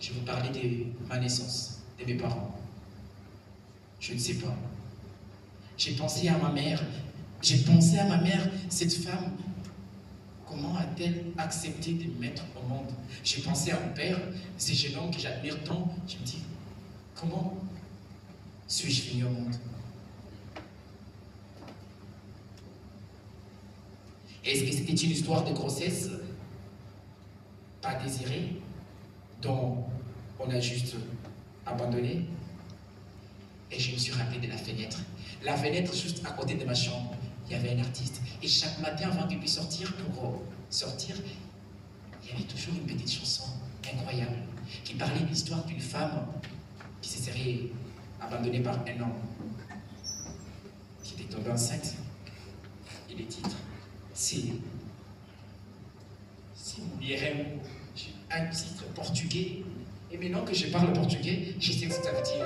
Je vais vous parler de ma naissance, de mes parents. Je ne sais pas. J'ai pensé à ma mère. Cette femme, comment a-t-elle accepté de me mettre au monde? J'ai pensé à mon père, ce jeune homme que j'admire tant. Je me dis, comment suis-je venu au monde? Est-ce que c'était une histoire de grossesse pas désirée, dont on a juste abandonné? Et je me suis rappelé de la fenêtre. La fenêtre juste à côté de ma chambre, il y avait un artiste. Et chaque matin, avant qu'il puisse sortir, il y avait toujours une petite chanson incroyable qui parlait de l'histoire d'une femme qui se serait abandonnée par un homme, qui était tombée enceinte. Et le titre, c'est Mieremo, un titre portugais. Et maintenant que je parle portugais, je sais ce que ça veut dire.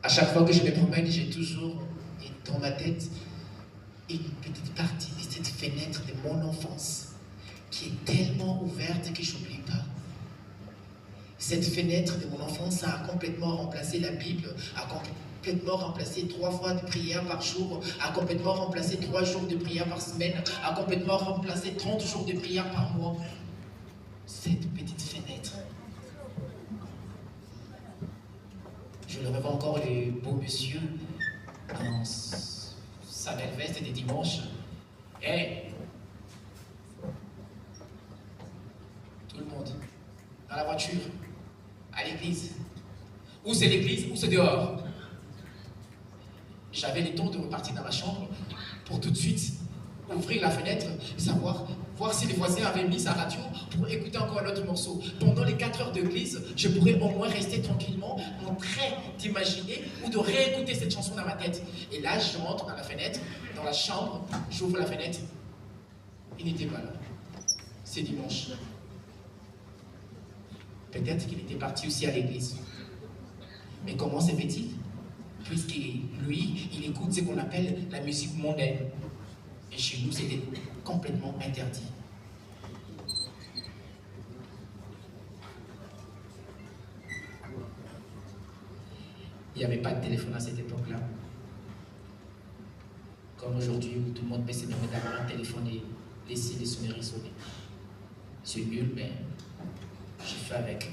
À chaque fois que je me promène, j'ai toujours dans ma tête une petite partie de cette fenêtre de mon enfance qui est tellement ouverte que je n'oublie pas. Cette fenêtre de mon enfance a complètement remplacé la Bible, a complètement remplacé 3 fois de prière par jour, a complètement remplacé 3 jours de prière par semaine, a complètement remplacé 30 jours de prière par mois. Cette petite fenêtre. Je le revois encore, le beau monsieur dans sa belle veste des dimanches. Hey! Tout le monde, dans la voiture, à l'église. Ou c'est l'église, ou c'est dehors. J'avais le temps de repartir dans ma chambre pour tout de suite ouvrir la fenêtre, voir si les voisins avaient mis sa radio pour écouter encore un autre morceau. Pendant les 4 heures d'église, je pourrais au moins rester tranquillement en train d'imaginer ou de réécouter cette chanson dans ma tête. Et là, je rentre dans la fenêtre, dans la chambre, j'ouvre la fenêtre. Il n'était pas là. C'est dimanche. Peut-être qu'il était parti aussi à l'église. Mais comment se fait-il? Puisque lui, il écoute ce qu'on appelle la musique mondaine. Et chez nous, c'était complètement interdit. Il n'y avait pas de téléphone à cette époque-là. Comme aujourd'hui, où tout le monde peut se permettre d'avoir un téléphone et laisser les sonneries sonner. C'est nul, mais j'ai fait avec.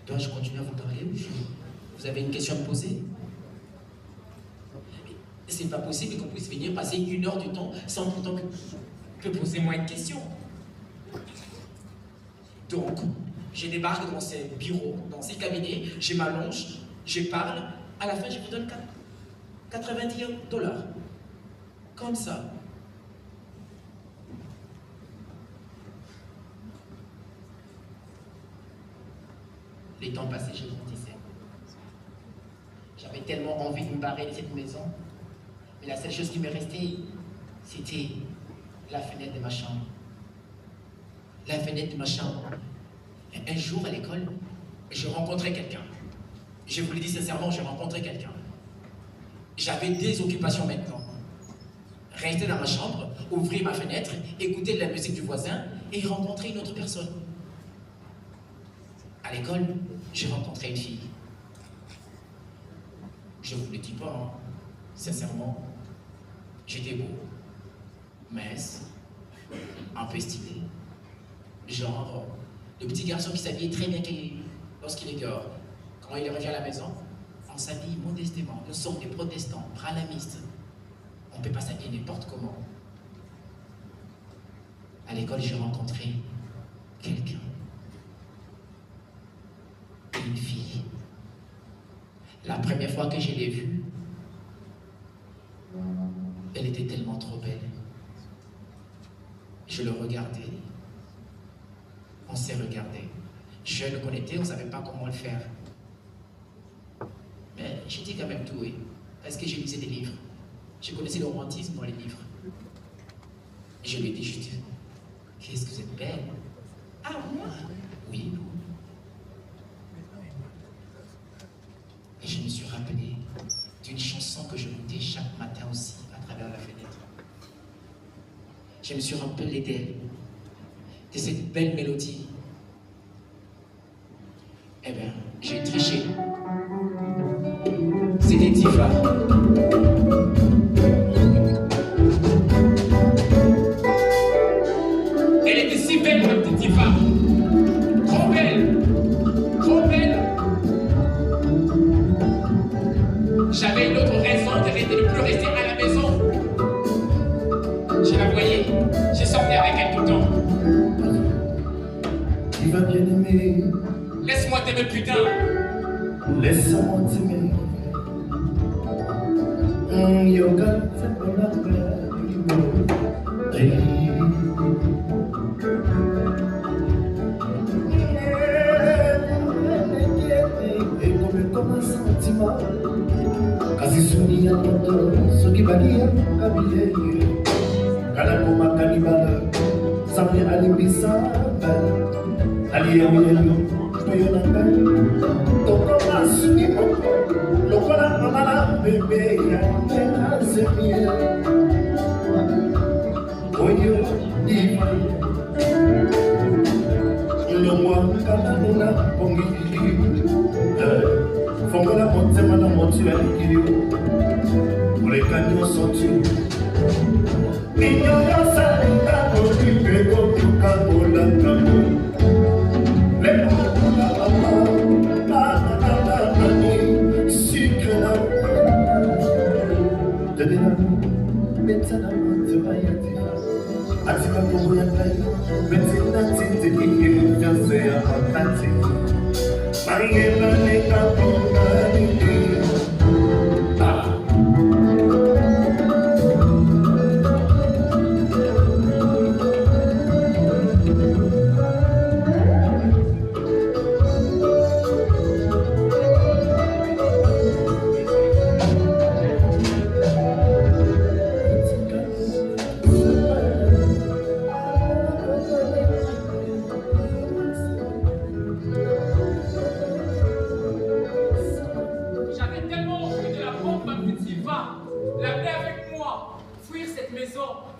Dois-je continuer à vous parler ou vous avez une question à me poser? C'est pas possible qu'on puisse venir passer 1 heure du temps sans pourtant que poser moi une question. Donc, je débarque dans ces bureaux, dans ces cabinets, je m'allonge, je parle, à la fin je vous donne 90 $. Comme ça. Les temps passés, je grandissais. J'avais tellement envie de me barrer de cette maison, mais la seule chose qui me restait, c'était la fenêtre de ma chambre. La fenêtre de ma chambre. Un jour à l'école, je rencontrais quelqu'un. Je vous le dis sincèrement, j'ai rencontré quelqu'un. J'avais des occupations maintenant. Rester dans ma chambre, ouvrir ma fenêtre, écouter de la musique du voisin et rencontrer une autre personne. À l'école, j'ai rencontré une fille. Je ne vous le dis pas, hein. Sincèrement, j'étais beau, mince, un peu stylé. Genre, le petit garçon qui s'habille très bien lorsqu'il est dehors. Quand il revient à la maison, on s'habille modestement. Nous sommes des protestants, branhamistes. On ne peut pas s'habiller n'importe comment. À l'école, j'ai rencontré quelqu'un. Une fille. La première fois que je l'ai vue, elle était tellement trop belle. Je le regardais. On s'est regardé. Je le connaissais, on ne savait pas comment le faire. Mais j'étais quand même doué, parce que je lisais des livres. Je connaissais le romantisme dans les livres. Je lui ai dit juste, qu'est-ce que vous êtes belle. Ah, moi? Oui, vous. Et je me suis rappelé d'une chanson que je écoutais chaque matin aussi, à travers la fenêtre. Je me suis rappelé d'elle, de cette belle mélodie. Eh bien, j'ai triché. C'était Tifa. Elle était si belle, ma petite Tifa. Trop belle. Trop belle. J'avais une autre raison de ne plus rester à la maison. Je la voyais. Je sortais avec elle tout le temps. Tu vas bien aimer. Laisse-moi t'aimer, putain. Laisse-moi t'aimer. Yoga, c'est pour la paix. Et comme un sentiment, quasi souni à moto, ce qui va dire à billet. Kalakoma Kanibala, Samé Alibisa, Alia Oyeno, Toyonaka, Tokoma Sunimo, Lokola Mamala, Bébé, Yana Zemie, Oyo, Diva, Lomwa, Kananuna, Pongi, Fongola Montema, Montua, pour les canyons sont-ils. Ignorance à l'État, comme tout Camola, les mots, sucre la de l'amour, médecin de Mayati, Atima Kouyatay, médecin de Guillaume, Fiancé à Pantati, Marie-Eva Neka Pongani.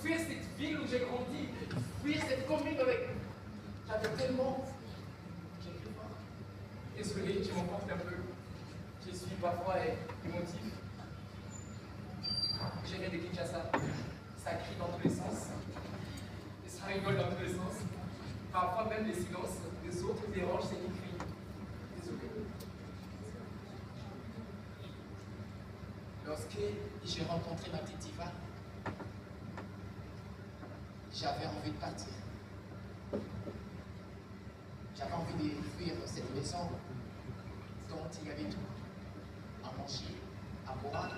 Fuir cette ville où j'ai grandi, fuir cette commune avec. J'avais tellement. J'ai pris fort. Désolé, je m'emporte un peu. Je suis parfois émotif. Je viens de Kinshasa. Ça crie dans tous les sens. Et ça rigole dans tous les sens. Parfois même les silences des autres dérangent ces cris. Désolé. Lorsque j'ai rencontré ma petite Tifa, j'avais envie de partir. J'avais envie de fuir cette maison dont il y avait tout. À manger, à boire,